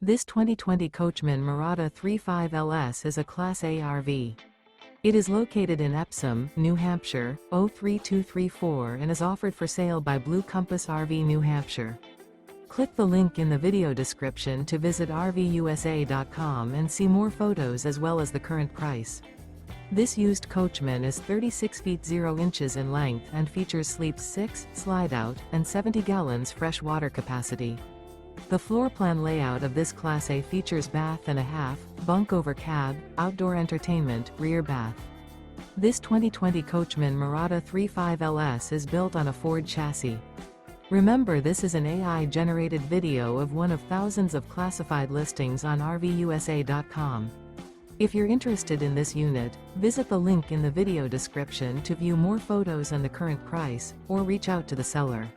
This 2020 Coachmen Mirada 35LS is a Class A RV. It is located in Epsom, New Hampshire, 03234 and is offered for sale by Blue Compass RV New Hampshire. Click the link in the video description to visit RVUSA.com and see more photos as well as the current price. This used Coachman is 36 feet 0 inches in length and features sleeps 6, slide-out, and 70 gallons fresh water capacity. The floor plan layout of this Class A features bath and a half, bunk over cab, outdoor entertainment, rear bath. This 2020 Coachmen Mirada 35LS is built on a Ford chassis. Remember, this is an AI-generated video of one of thousands of classified listings on RVUSA.com. If you're interested in this unit, visit the link in the video description to view more photos and the current price, or reach out to the seller.